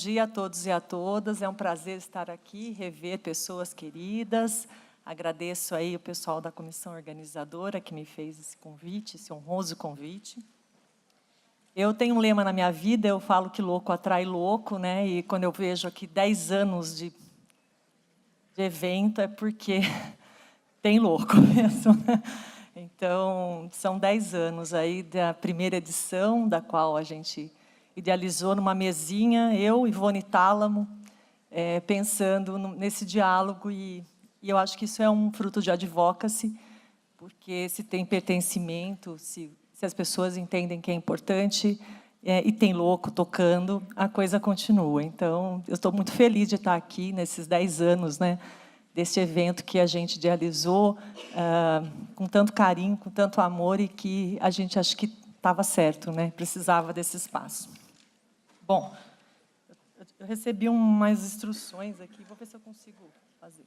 dia a todos e a todas. É um prazer estar aqui, rever pessoas queridas. Agradeço aí o pessoal da comissão organizadora que me fez esse convite, esse honroso convite. Eu tenho um lema na minha vida, eu falo que louco atrai louco, né? E quando eu vejo aqui 10 anos de evento, é porque tem louco mesmo. Então, são 10 anos aí da primeira edição, da qual a gente idealizou numa mesinha, eu e Ivone Tálamo, pensando nesse diálogo, e eu acho que isso é um fruto de advocacy, porque se tem pertencimento, se as pessoas entendem que é importante, e tem louco tocando, a coisa continua. Então, eu estou muito feliz de estar aqui nesses 10 anos, né, desse evento que a gente idealizou com tanto carinho, com tanto amor, e que a gente acha que estava certo, né, precisava desse espaço. Bom, eu recebi umas instruções aqui, vou ver se eu consigo fazer.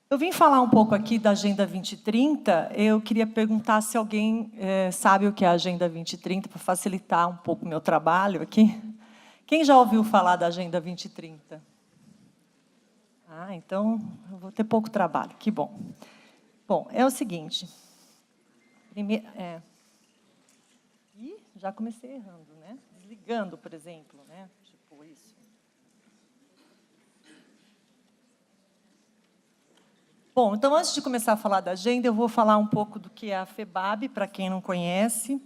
Eu vim falar um pouco aqui da Agenda 2030, eu queria perguntar se alguém sabe o que é a Agenda 2030, para facilitar um pouco o meu trabalho aqui. Quem já ouviu falar da Agenda 2030? Ah, então eu vou ter pouco trabalho, que bom. Bom, é o seguinte. Primeiro, Ih, já comecei errando, né? Desligando, por exemplo, né? Tipo isso. Bom, então, antes de começar a falar da agenda, eu vou falar um pouco do que é a FEBAB, para quem não conhece.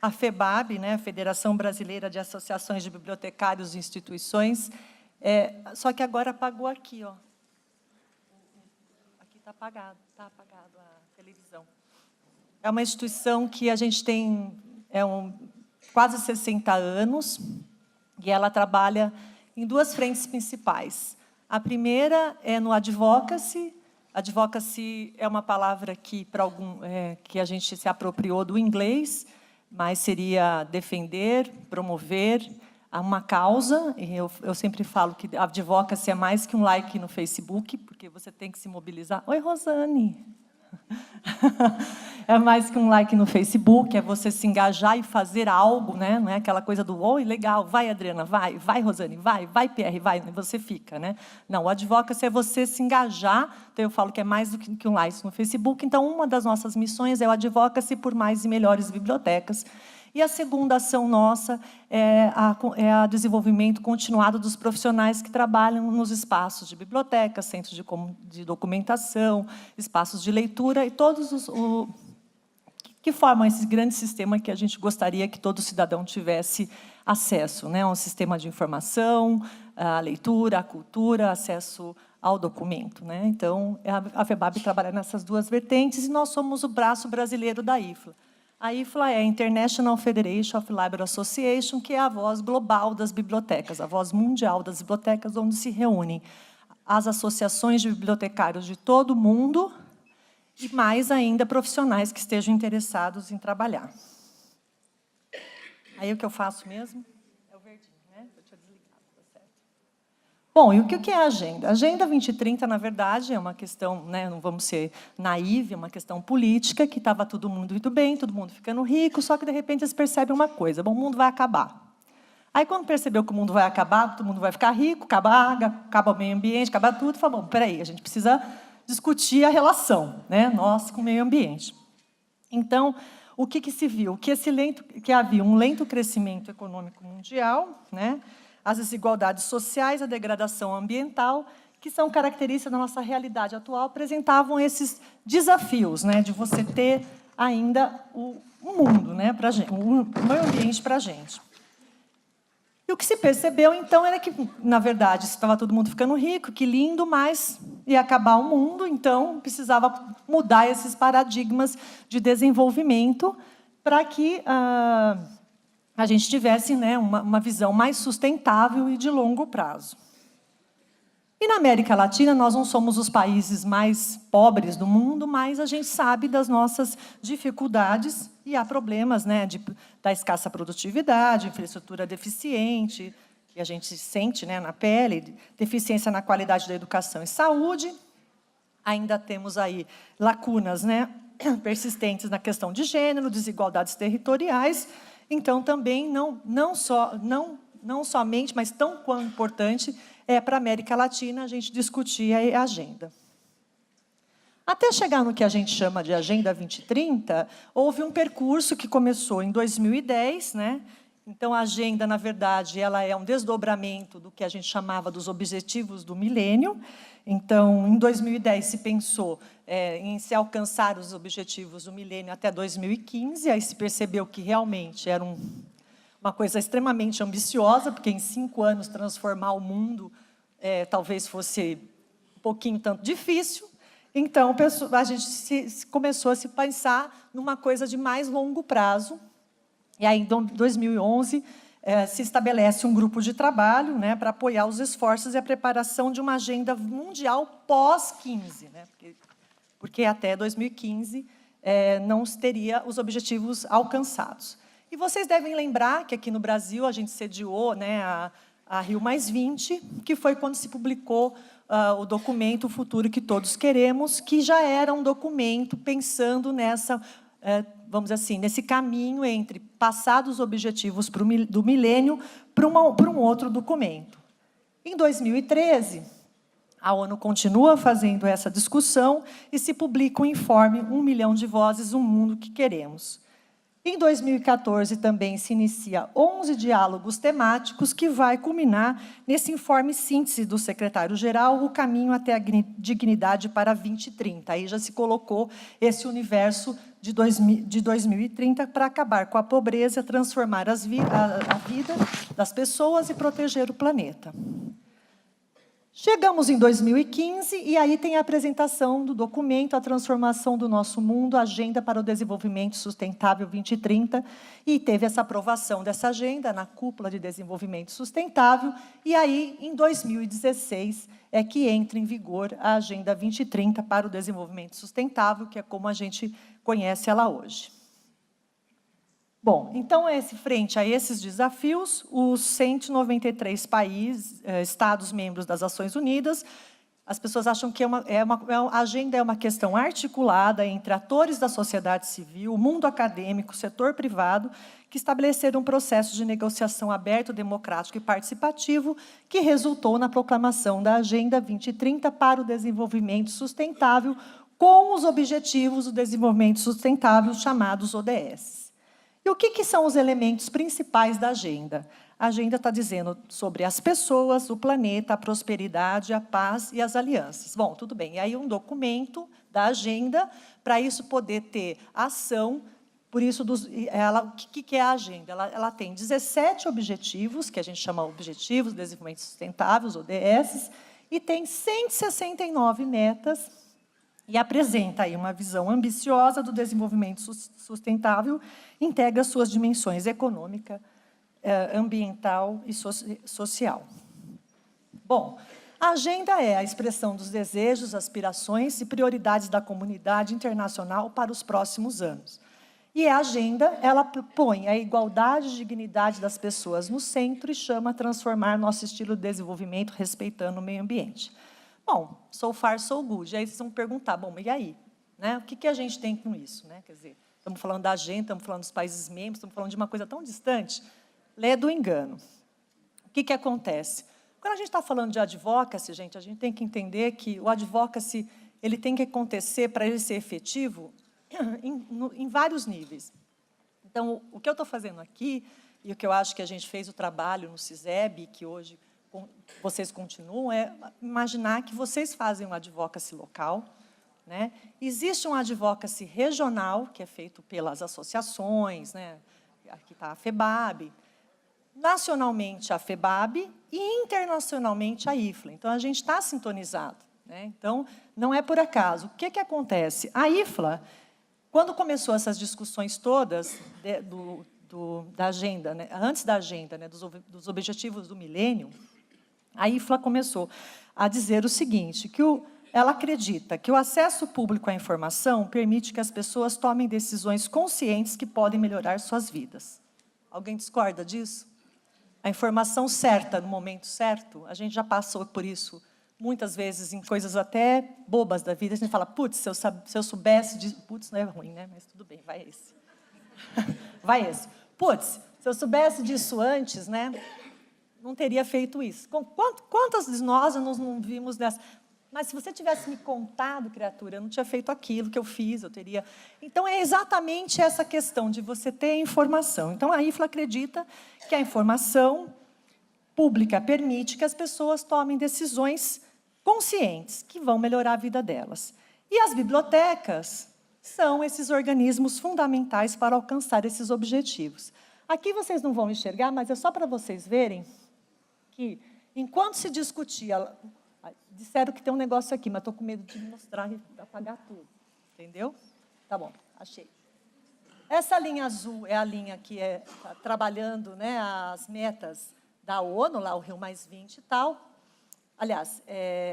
A FEBAB, né, a Federação Brasileira de Associações de Bibliotecários e Instituições, só que agora apagou aqui, ó. Aqui está apagado a televisão. É uma instituição que a gente tem quase 60 anos, e ela trabalha em duas frentes principais. A primeira é no advocacy. Advocacy é uma palavra que, que a gente se apropriou do inglês, mas seria defender, promover uma causa. E eu sempre falo que a advocacy é mais que um like no Facebook, porque você tem que se mobilizar. Oi, Rosane! É mais que um like no Facebook, é você se engajar e fazer algo, né? Não é aquela coisa do, oi, legal, vai, Adriana, vai, Rosane, vai, Pierre, vai, e você fica, né? Não, o advocacy é você se engajar, então eu falo que é mais do que um like no Facebook. Então, uma das nossas missões é o advocacy por mais e melhores bibliotecas. E a segunda ação nossa é o desenvolvimento continuado dos profissionais que trabalham nos espaços de bibliotecas, centros de documentação, espaços de leitura, e todos que formam esse grande sistema que a gente gostaria que todo cidadão tivesse acesso, né? Um sistema de informação, a leitura, a cultura, acesso ao documento, né? Então, a FEBAB trabalha nessas duas vertentes, e nós somos o braço brasileiro da IFLA. A IFLA é a International Federation of Library Association, que é a voz global das bibliotecas, a voz mundial das bibliotecas, onde se reúnem as associações de bibliotecários de todo o mundo, e mais ainda profissionais que estejam interessados em trabalhar. Aí o que eu faço mesmo? É o verdinho, né? Eu tinha desligado, tá certo. Bom, e o que é a agenda? A Agenda 2030, na verdade, é uma questão, né, não vamos ser naivos, é uma questão política, que estava todo mundo muito bem, todo mundo ficando rico, só que, de repente, eles percebem uma coisa: bom, o mundo vai acabar. Aí, quando percebeu que o mundo vai acabar, todo mundo vai ficar rico, acaba a água, acaba o meio ambiente, acaba tudo, e falou, bom, peraí, a gente precisa discutir a relação, né, nós com o meio ambiente. Então, o que se viu? Que havia um lento crescimento econômico mundial, né, as desigualdades sociais, a degradação ambiental, que são características da nossa realidade atual, apresentavam esses desafios, né, de você ter ainda o mundo, né, pra gente, o meio ambiente para a gente. E o que se percebeu, então, era que, na verdade, estava todo mundo ficando rico, que lindo, mas ia acabar o mundo, então precisava mudar esses paradigmas de desenvolvimento para que a gente tivesse, né, uma visão mais sustentável e de longo prazo. E na América Latina, nós não somos os países mais pobres do mundo, mas a gente sabe das nossas dificuldades, e há problemas, né, da escassa produtividade, infraestrutura deficiente, que a gente sente, né, na pele, deficiência na qualidade da educação e saúde. Ainda temos aí lacunas, né, persistentes na questão de gênero, desigualdades territoriais. Então, também não não somente, mas tão quão importante é para a América Latina a gente discutir a agenda. Até chegar no que a gente chama de Agenda 2030, houve um percurso que começou em 2010, né? Então, a agenda, na verdade, ela é um desdobramento do que a gente chamava dos Objetivos do Milênio. Então, em 2010, se pensou em se alcançar os Objetivos do Milênio até 2015, aí se percebeu que realmente era uma coisa extremamente ambiciosa, porque em 5 anos transformar o mundo talvez fosse um pouquinho tanto difícil. Então, a gente começou a se pensar numa coisa de mais longo prazo. E aí, em 2011, se estabelece um grupo de trabalho, né, para apoiar os esforços e a preparação de uma agenda mundial pós-15, né, porque até 2015 não teria os objetivos alcançados. E vocês devem lembrar que aqui no Brasil a gente sediou, né, a Rio+20, que foi quando se publicou o documento O Futuro que Todos Queremos, que já era um documento pensando nessa, vamos dizer assim, nesse caminho entre passar dos objetivos do milênio para um outro documento. Em 2013, a ONU continua fazendo essa discussão e se publica o informe 1 milhão de vozes, um mundo que queremos. Em 2014, também se inicia 11 diálogos temáticos que vai culminar nesse informe síntese do secretário-geral, O Caminho até a Dignidade para 2030. Aí já se colocou esse universo de 2030 para acabar com a pobreza, transformar a vida das pessoas e proteger o planeta. Chegamos em 2015, e aí tem a apresentação do documento A Transformação do Nosso Mundo, Agenda para o Desenvolvimento Sustentável 2030, e teve essa aprovação dessa agenda na Cúpula de Desenvolvimento Sustentável, e aí, em 2016, é que entra em vigor a Agenda 2030 para o Desenvolvimento Sustentável, que é como a gente conhece ela hoje. Bom, então, frente a esses desafios, os 193 países, Estados membros das Nações Unidas, as pessoas acham que a agenda é uma questão articulada entre atores da sociedade civil, o mundo acadêmico, o setor privado, que estabeleceram um processo de negociação aberto, democrático e participativo, que resultou na proclamação da Agenda 2030 para o Desenvolvimento Sustentável, com os Objetivos do Desenvolvimento Sustentável, chamados ODS. E o que são os elementos principais da agenda? A agenda está dizendo sobre as pessoas, o planeta, a prosperidade, a paz e as alianças. Bom, tudo bem. E aí um documento da agenda, para isso poder ter ação. Por isso, o que é a agenda? Ela tem 17 objetivos, que a gente chama Objetivos de Desenvolvimento Sustentável, os ODS, e tem 169 metas, e apresenta aí uma visão ambiciosa do desenvolvimento sustentável, integra suas dimensões econômica, ambiental e social. Bom, a agenda é a expressão dos desejos, aspirações e prioridades da comunidade internacional para os próximos anos. E a agenda, ela põe a igualdade e dignidade das pessoas no centro e chama a transformar nosso estilo de desenvolvimento respeitando o meio ambiente. Bom, so far, so good. Aí vocês vão perguntar, bom, e aí? Né? O que a gente tem com isso? Né? Quer dizer, estamos falando da agenda, estamos falando dos países membros, estamos falando de uma coisa tão distante. Lê do engano. O que acontece? Quando a gente está falando de advocacy, gente, a gente tem que entender que o advocacy ele tem que acontecer, para ele ser efetivo, em vários níveis. Então, o que eu estou fazendo aqui, e o que eu acho que a gente fez o trabalho no CISEB, que hoje vocês continuam, é imaginar que vocês fazem um advocacy local, né? Existe um advocacy regional, que é feito pelas associações, né? Aqui está a FEBAB, nacionalmente a FEBAB e internacionalmente a IFLA. Então, a gente está sintonizado, né? Então, não é por acaso. O que acontece? A IFLA, quando começou essas discussões todas da agenda, né? Antes da agenda, né? dos objetivos do milênio, a IFLA começou a dizer o seguinte, que ela acredita que o acesso público à informação permite que as pessoas tomem decisões conscientes que podem melhorar suas vidas. Alguém discorda disso? A informação certa, no momento certo, a gente já passou por isso muitas vezes em coisas até bobas da vida. A gente fala, putz, se eu soubesse disso... Putz, não é ruim, né? Mas tudo bem, vai esse. Vai esse. Putz, se eu soubesse disso antes, né? não teria feito isso. Quantas de nós não vimos dessa? Mas se você tivesse me contado, criatura, eu não tinha feito aquilo que eu fiz, eu teria... Então, é exatamente essa questão de você ter informação. Então, a IFLA acredita que a informação pública permite que as pessoas tomem decisões conscientes, que vão melhorar a vida delas. E as bibliotecas são esses organismos fundamentais para alcançar esses objetivos. Aqui vocês não vão enxergar, mas é só para vocês verem que, enquanto se discutia... Disseram que tem um negócio aqui, mas estou com medo de mostrar e apagar tudo. Entendeu? Tá bom, achei. Essa linha azul é a linha que está trabalhando, né, as metas da ONU, lá o Rio+20 e tal. Aliás,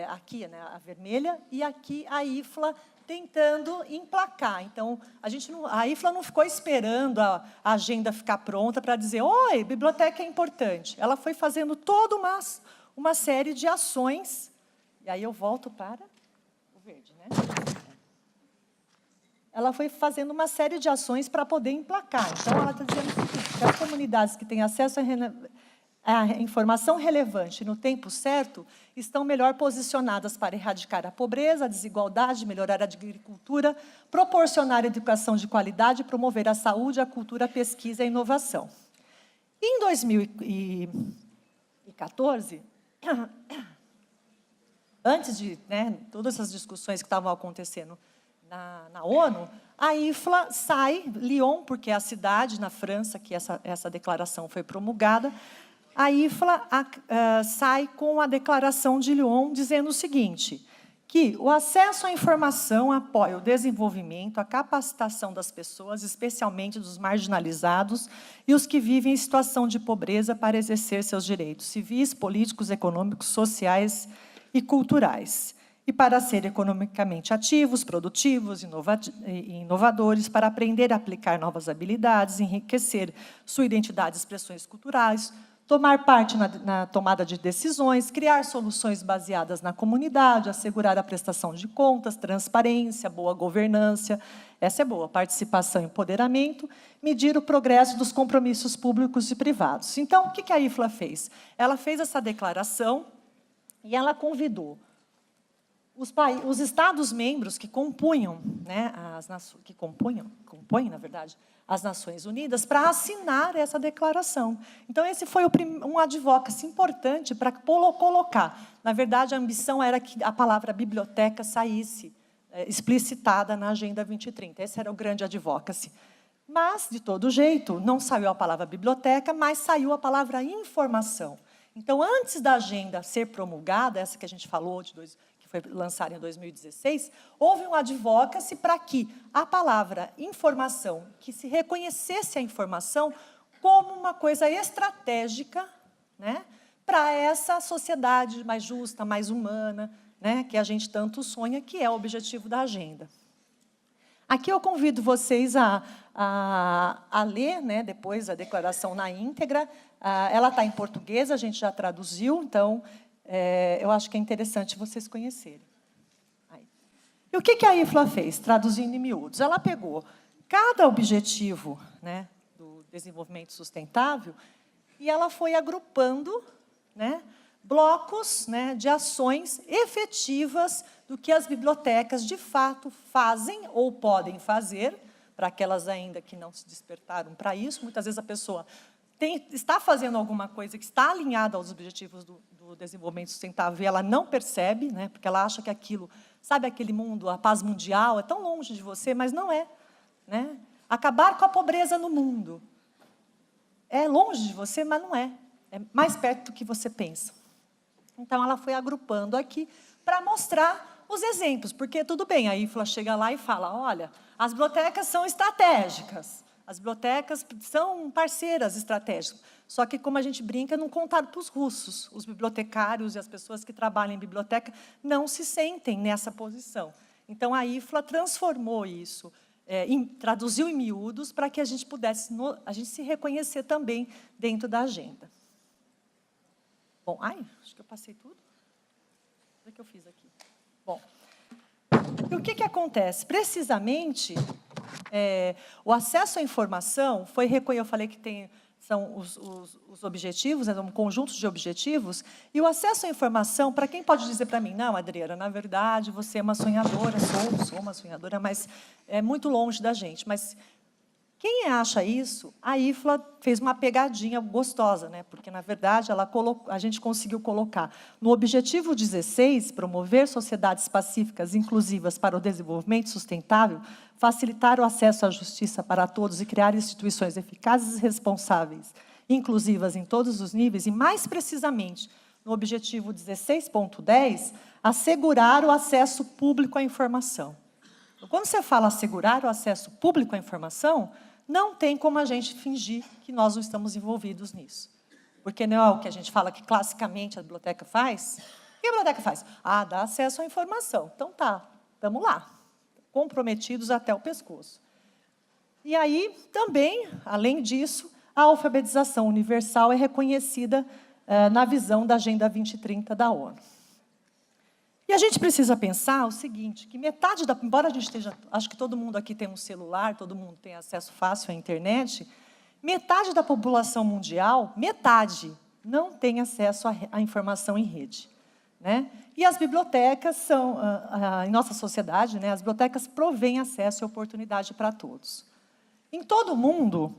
aqui, né, a vermelha, e aqui a IFLA tentando emplacar. Então, a IFLA não ficou esperando a agenda ficar pronta para dizer, oi, biblioteca é importante. Ela foi fazendo toda uma série de ações. E aí eu volto para o verde, né? Ela foi fazendo uma série de ações para poder emplacar. Então, ela está dizendo o seguinte, que as comunidades que têm acesso a informação relevante no tempo certo estão melhor posicionadas para erradicar a pobreza, a desigualdade, melhorar a agricultura, proporcionar educação de qualidade, promover a saúde, a cultura, a pesquisa e a inovação. Em 2014, antes de, né, todas essas discussões que estavam acontecendo na ONU, a IFLA sai, Lyon, porque é a cidade na França que essa declaração foi promulgada, a IFLA sai com a declaração de Lyon dizendo o seguinte, que o acesso à informação apoia o desenvolvimento, a capacitação das pessoas, especialmente dos marginalizados e os que vivem em situação de pobreza para exercer seus direitos civis, políticos, econômicos, sociais e culturais, e para ser economicamente ativos, produtivos, inovadores, para aprender a aplicar novas habilidades, enriquecer sua identidade e expressões culturais, tomar parte na tomada de decisões, criar soluções baseadas na comunidade, assegurar a prestação de contas, transparência, boa governança, essa é boa, participação e empoderamento, medir o progresso dos compromissos públicos e privados. Então, o que a IFLA fez? Ela fez essa declaração e ela convidou os Estados-membros que compunham, né, compõem, na verdade, as Nações Unidas, para assinar essa declaração. Então, esse foi um advocacy importante para colocar. Na verdade, a ambição era que a palavra biblioteca saísse explicitada na Agenda 2030. Esse era o grande advocacy. Mas, de todo jeito, não saiu a palavra biblioteca, mas saiu a palavra informação. Então, antes da agenda ser promulgada, essa que a gente falou, que foi lançada em 2016, houve um advocacy para que a palavra informação, que se reconhecesse a informação como uma coisa estratégica, né, para essa sociedade mais justa, mais humana, né, que a gente tanto sonha, que é o objetivo da agenda. Aqui eu convido vocês a ler, né, depois a declaração na íntegra. Ela está em português, a gente já traduziu, então eu acho que é interessante vocês conhecerem. Aí. E o que a IFLA fez, traduzindo em miúdos? Ela pegou cada objetivo, né, do desenvolvimento sustentável e ela foi agrupando, né, blocos, né, de ações efetivas do que as bibliotecas, de fato, fazem ou podem fazer, para aquelas ainda que não se despertaram para isso. Muitas vezes a pessoa está fazendo alguma coisa que está alinhada aos objetivos do desenvolvimento sustentável e ela não percebe, né, porque ela acha que aquilo, sabe aquele mundo, a paz mundial, é tão longe de você, mas não é. Né? Acabar com a pobreza no mundo é longe de você, mas não é. É mais perto do que você pensa. Então, ela foi agrupando aqui para mostrar os exemplos, porque tudo bem, a IFLA chega lá e fala, olha, as bibliotecas são estratégicas, as bibliotecas são parceiras estratégicas, só que, como a gente brinca, não contaram para os russos, os bibliotecários e as pessoas que trabalham em biblioteca não se sentem nessa posição. Então, a IFLA transformou isso, traduziu em miúdos para que a gente pudesse se reconhecer também dentro da agenda. Bom, acho que eu passei tudo. O que eu fiz aqui? Bom, e o que acontece? Precisamente, o acesso à informação foi reconhecido, eu falei que são os objetivos, um conjunto de objetivos, e o acesso à informação, para quem pode dizer para mim, não, Adriana, na verdade, você é uma sonhadora, sou uma sonhadora, mas é muito longe da gente. Mas quem acha isso, a IFLA fez uma pegadinha gostosa, né? Porque, na verdade, a gente conseguiu colocar no objetivo 16, promover sociedades pacíficas e inclusivas para o desenvolvimento sustentável, facilitar o acesso à justiça para todos e criar instituições eficazes e responsáveis, inclusivas em todos os níveis, e, mais precisamente, no objetivo 16.10, assegurar o acesso público à informação. Quando você fala assegurar o acesso público à informação, não tem como a gente fingir que nós não estamos envolvidos nisso. Porque não é o que a gente fala que classicamente a biblioteca faz. O que a biblioteca faz? Dá acesso à informação. Então tá, estamos lá, comprometidos até o pescoço. E aí, também, além disso, a alfabetização universal é reconhecida na visão da Agenda 2030 da ONU. E a gente precisa pensar o seguinte, que metade embora a gente esteja, acho que todo mundo aqui tem um celular, todo mundo tem acesso fácil à internet, metade da população mundial, metade, não tem acesso à informação em rede, né? E as bibliotecas são, em nossa sociedade, né, as bibliotecas provêm acesso e oportunidade para todos. Em todo o mundo,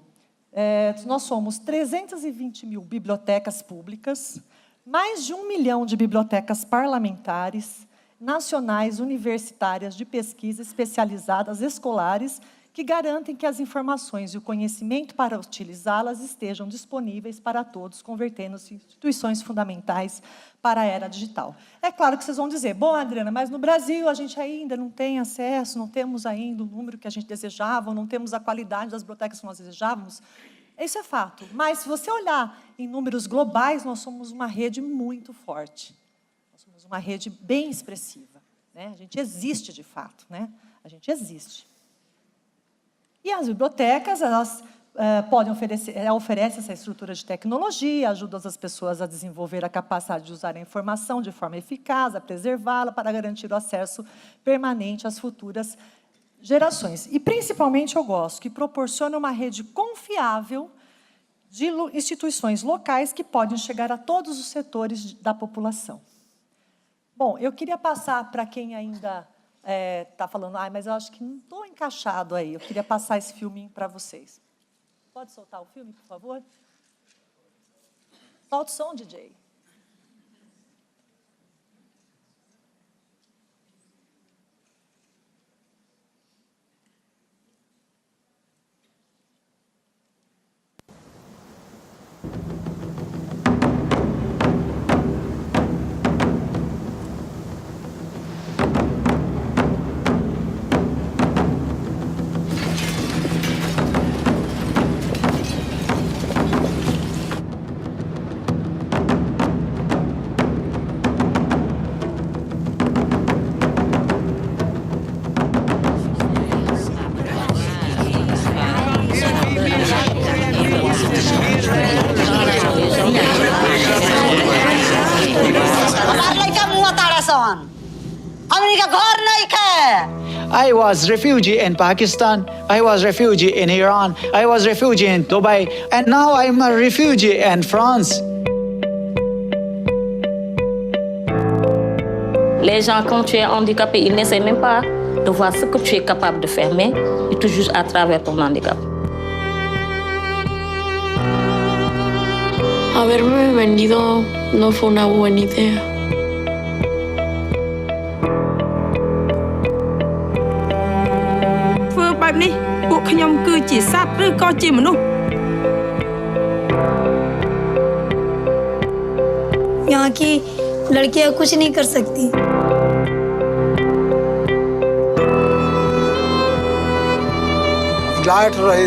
nós somos 320 mil bibliotecas públicas, mais de 1 milhão de bibliotecas parlamentares, nacionais, universitárias, de pesquisa, especializadas, escolares, que garantem que as informações e o conhecimento para utilizá-las estejam disponíveis para todos, convertendo-se em instituições fundamentais para a era digital. É claro que vocês vão dizer, bom, Adriana, mas no Brasil a gente ainda não tem acesso, não temos ainda o número que a gente desejava, não temos a qualidade das bibliotecas que nós desejávamos. Isso é fato, mas se você olhar em números globais, nós somos uma rede muito forte. Nós somos uma rede bem expressiva, né? A gente existe de fato, né? A gente existe. E as bibliotecas, elas podem oferecem essa estrutura de tecnologia, ajudam as pessoas a desenvolver a capacidade de usar a informação de forma eficaz, a preservá-la para garantir o acesso permanente às futuras gerações. E, principalmente, eu gosto que proporciona uma rede confiável de instituições locais que podem chegar a todos os setores da população. Bom, eu queria passar para quem ainda está falando, mas eu acho que não estou encaixado aí, eu queria passar esse filminho para vocês. Pode soltar o filme, por favor? Solta o som, DJ. I was refugee in Pakistan, I was refugee in Iran, I was refugee in Dubai, and now I'm a refugee in France. Les gens, quand tu es handicapé, ils n'essaient même pas de voir ce que tu es capable de faire, mais ils te jugent à travers ton handicap. Haberme venido no fue una buena idea. यहाँ की लड़कियां कुछ नहीं कर सकती। लाइट रही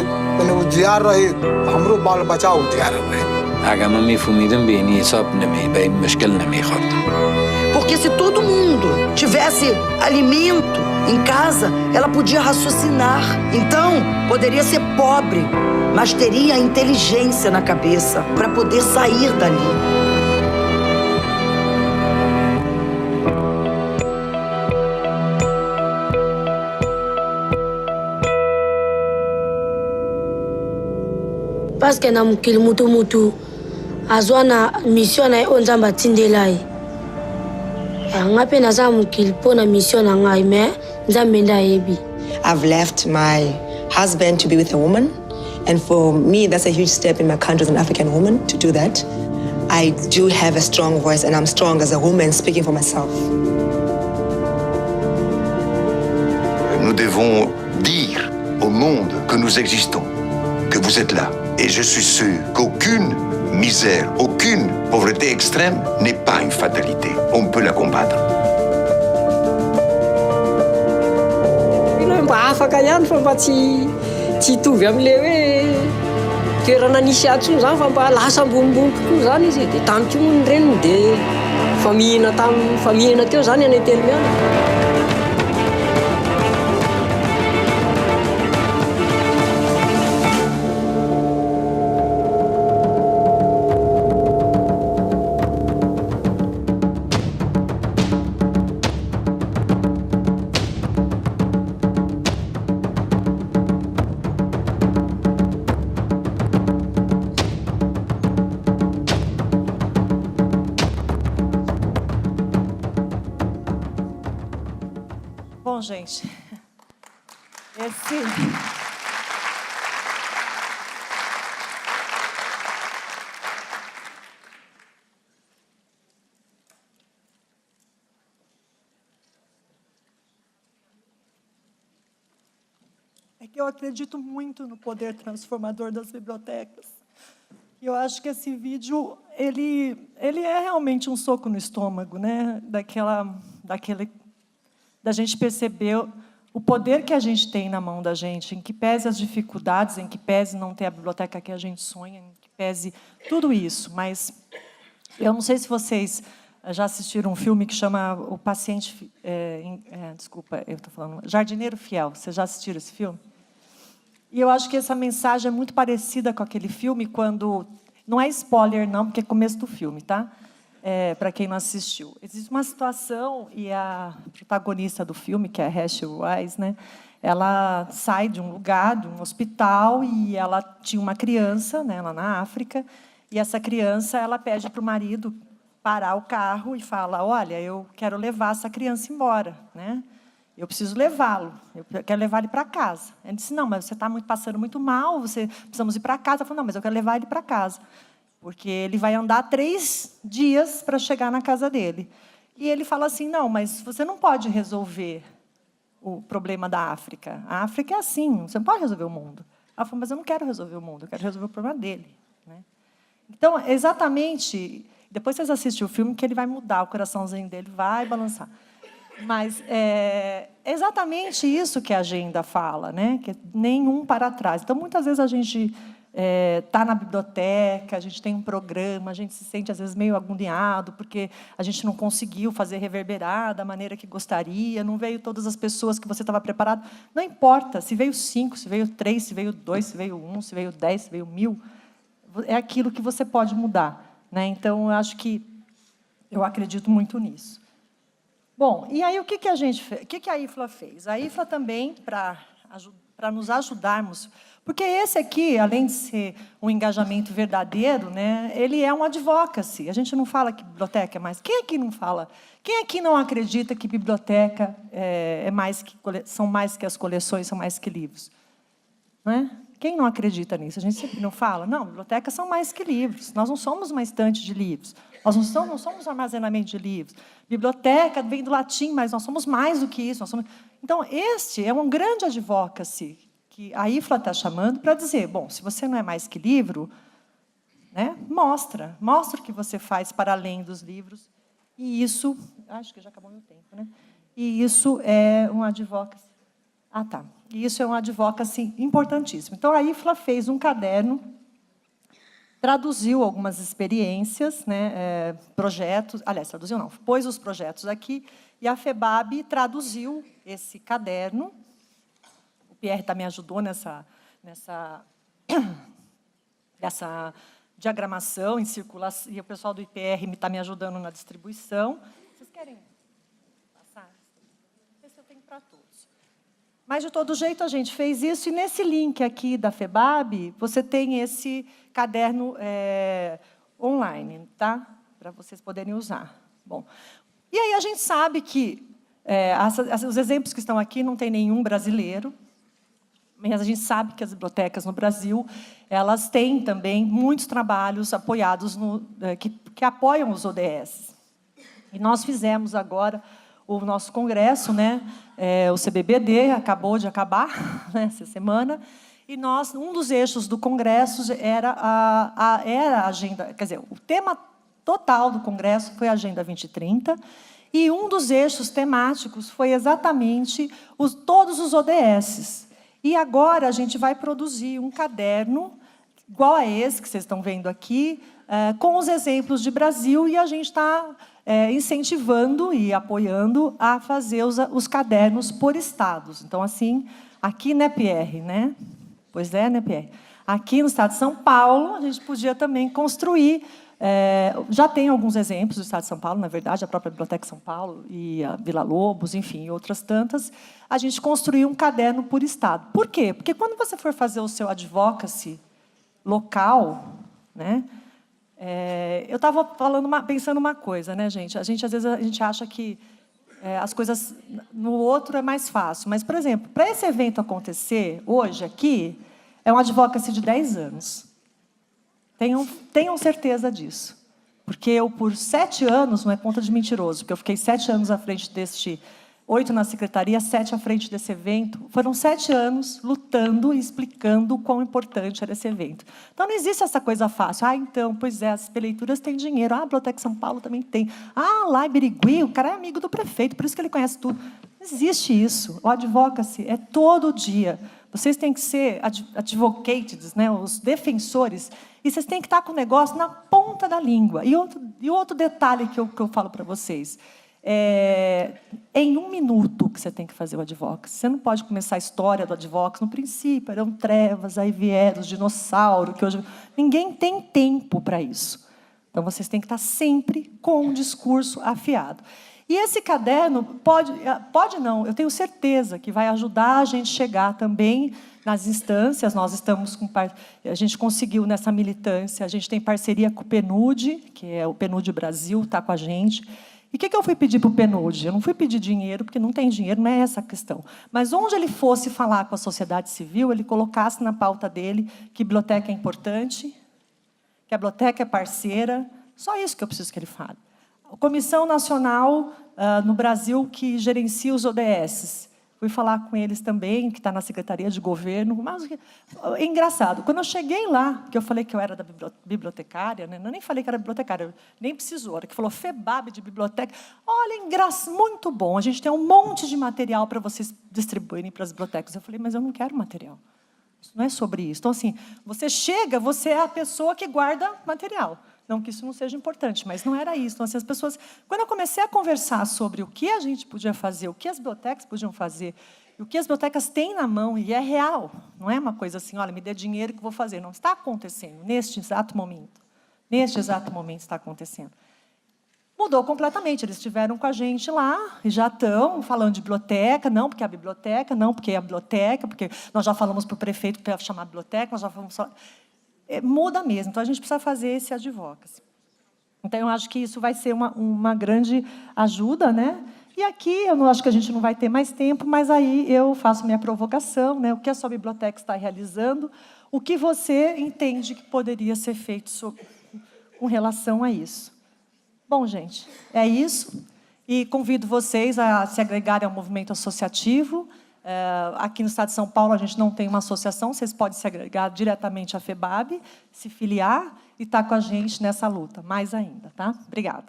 उजियार रही हमरो बाल बचाव उजियार रही. Agama mifumidam beni sabne me bem mashkalna me kharta. Porque se todo mundo tivesse alimento em casa, ela podia raciocinar. Então, poderia ser pobre, mas teria inteligência na cabeça para poder sair dali. parce que na mukil mutu azwana mission na onzamba tindelai ngape na za mukil pona mission na ngai me nzambe ndayebi. I've left my husband to be with a woman, and for me that's a huge step in my country as an African woman to do that. I do have a strong voice and I'm strong as a woman speaking for myself. Nous devons dire au monde que nous existons, que vous êtes là. Et je suis sûr qu'aucune misère, aucune pauvreté extrême n'est pas une fatalité. On peut la combattre. Afaka ihany fa mba tsy hitovy amin'le hoe toerana nisy atsony zany fa mba lasa ambonimbony kokoa zany izy dia tamiko moa ny reniny dia famihina teo zany any Antelimiana. Bom, gente, é que eu acredito muito no poder transformador das bibliotecas. E eu acho que esse vídeo, ele é realmente um soco no estômago, né? Da gente perceber o poder que a gente tem na mão da gente, em que pese as dificuldades, em que pese não ter a biblioteca que a gente sonha, em que pese tudo isso. Mas eu não sei se vocês já assistiram um filme que chama O Paciente... desculpa, eu estou falando... Jardineiro Fiel. Vocês já assistiram esse filme? E eu acho que essa mensagem é muito parecida com aquele filme, quando... Não é spoiler, não, porque é começo do filme, tá? Para quem não assistiu. Existe uma situação, e a protagonista do filme, que é a Rachel Weisz, né, ela sai de um lugar, de um hospital, e ela tinha uma criança, né, lá na África, e essa criança ela pede para o marido parar o carro e fala: olha, eu quero levar essa criança embora, né? Eu preciso levá-lo, eu quero levar ele para casa. Ele disse: não, mas você está passando muito mal, precisamos ir para casa. Ela falou: não, mas eu quero levar ele para casa, porque ele vai andar 3 dias para chegar na casa dele. E ele fala assim: não, mas você não pode resolver o problema da África. A África é assim, você não pode resolver o mundo. Ela falou: mas eu não quero resolver o mundo, eu quero resolver o problema dele, né? Então, exatamente, depois vocês assistem o filme que ele vai mudar, o coraçãozinho dele vai balançar. Mas é exatamente isso que a agenda fala, né? Que é nenhum para trás. Então, muitas vezes a gente está na biblioteca, a gente tem um programa, a gente se sente, às vezes, meio agoniado, porque a gente não conseguiu fazer reverberar da maneira que gostaria, não veio todas as pessoas que você estava preparado. Não importa se veio 5, se veio 3, se veio 2, se veio 1, se veio 10, se veio 1000. É aquilo que você pode mudar, né? Então, eu acredito muito nisso. Bom, e aí o que a IFLA fez? A IFLA também, para nos ajudarmos, porque esse aqui, além de ser um engajamento verdadeiro, né, ele é um advocacy. A gente não fala que biblioteca é mais... Quem aqui não fala? Quem aqui não acredita que biblioteca são mais que as coleções, são mais que livros? Não é? Quem não acredita nisso? A gente sempre não fala? Não, bibliotecas são mais que livros. Nós não somos uma estante de livros. Nós não somos um armazenamento de livros. Biblioteca vem do latim, mas nós somos mais do que isso. Então, este é um grande advocacy que a IFLA está chamando para dizer: bom, se você não é mais que livro, né, mostra o que você faz para além dos livros. E isso... Acho que já acabou meu tempo, né? E isso é um advocacy... Ah, tá. E isso é um advocacy importantíssimo. Então, a IFLA fez um caderno, traduziu algumas experiências, né, projetos... Aliás, traduziu não, pôs os projetos aqui, e a FEBAB traduziu esse caderno. O Pierre me ajudou nessa diagramação, em circulação, e o pessoal do IPR está me ajudando na distribuição. Vocês querem passar? Esse eu tenho para todos. Mas, de todo jeito, a gente fez isso, e nesse link aqui da FEBAB, você tem esse caderno online, tá? Para vocês poderem usar. Bom, e aí a gente sabe que os exemplos que estão aqui não tem nenhum brasileiro, mas a gente sabe que as bibliotecas no Brasil, elas têm também muitos trabalhos apoiados, que apoiam os ODS. E nós fizemos agora o nosso congresso, né? O CBBD acabou de acabar, né, essa semana, e um dos eixos do congresso era a agenda, quer dizer, o tema total do congresso foi a Agenda 2030, e um dos eixos temáticos foi exatamente todos os ODS. E agora a gente vai produzir um caderno igual a esse que vocês estão vendo aqui, com os exemplos de Brasil, e a gente está incentivando e apoiando a fazer os cadernos por estados. Então, assim, aqui, né, Pierre? Né? Pois é, né, Pierre? Aqui no estado de São Paulo, a gente podia também construir. Já tem alguns exemplos do estado de São Paulo, na verdade, a própria Biblioteca São Paulo e a Vila Lobos, enfim, e outras tantas. A gente construiu um caderno por estado. Por quê? Porque quando você for fazer o seu advocacy local, né? Eu estava pensando uma coisa, né, gente? Às vezes, a gente acha que as coisas no outro é mais fácil. Mas, por exemplo, para esse evento acontecer, hoje, aqui, é um advocacy de 10 anos. Tenham certeza disso. Porque eu, por 7 anos, não é conta de mentiroso, porque eu fiquei 7 anos à frente 8 na secretaria, 7 à frente desse evento. Foram 7 anos lutando e explicando o quão importante era esse evento. Então, não existe essa coisa fácil. Então, pois é, as prefeituras têm dinheiro. A Biblioteca São Paulo também tem. Lá em Birigui, o cara é amigo do prefeito, por isso que ele conhece tudo. Não existe isso. O advocacy é todo dia. Vocês têm que ser advocates, né, os defensores, e vocês têm que estar com o negócio na ponta da língua. E outro detalhe que eu falo para vocês. Em 1 minuto que você tem que fazer o advocacy. Você não pode começar a história do advocacy. No princípio, eram trevas, aí vieram os dinossauros, que hoje... Ninguém tem tempo para isso. Então, vocês têm que estar sempre com um discurso afiado. E esse caderno pode não, eu tenho certeza que vai ajudar a gente a chegar também nas instâncias. Nós estamos a gente conseguiu nessa militância, a gente tem parceria com o PNUD, que é o PNUD Brasil, está com a gente. E o que eu fui pedir para o PNUD? Eu não fui pedir dinheiro, porque não tem dinheiro, não é essa a questão. Mas onde ele fosse falar com a sociedade civil, ele colocasse na pauta dele que biblioteca é importante, que a biblioteca é parceira. Só isso que eu preciso que ele fale. A Comissão Nacional no Brasil que gerencia os ODS. Fui falar com eles também, que está na Secretaria de Governo. Mas é engraçado, quando eu cheguei lá, que eu falei que eu era da bibliotecária, né? Eu nem falei que era bibliotecária, nem precisou. A hora que falou FEBAB de biblioteca, olha, muito bom, a gente tem um monte de material para vocês distribuírem para as bibliotecas. Eu falei, mas eu não quero material. Isso não é sobre isso. Então, assim, você chega, você é a pessoa que guarda material. Não que isso não seja importante, mas não era isso. Então, assim, as pessoas... Quando eu comecei a conversar sobre o que a gente podia fazer, o que as bibliotecas podiam fazer, e o que as bibliotecas têm na mão, e é real, não é uma coisa assim, olha, me dê dinheiro que eu vou fazer. Não, está acontecendo, neste exato momento. Neste exato momento está acontecendo. Mudou completamente. Eles estiveram com a gente lá, e já estão falando de biblioteca, não porque é a biblioteca, não porque é a biblioteca, porque nós já falamos para o prefeito para chamar a biblioteca, nós já falamos... Muda mesmo, então a gente precisa fazer esse advocacy. Então, eu acho que isso vai ser uma grande ajuda, né? E aqui, eu acho que a gente não vai ter mais tempo, mas aí eu faço minha provocação, né? O que a sua biblioteca está realizando, o que você entende que poderia ser feito com relação a isso. Bom, gente, é isso. E convido vocês a se agregarem ao movimento associativo. Aqui no estado de São Paulo, a gente não tem uma associação, vocês podem se agregar diretamente à FEBAB, se filiar e estar com a gente nessa luta, mais ainda, tá? Obrigada.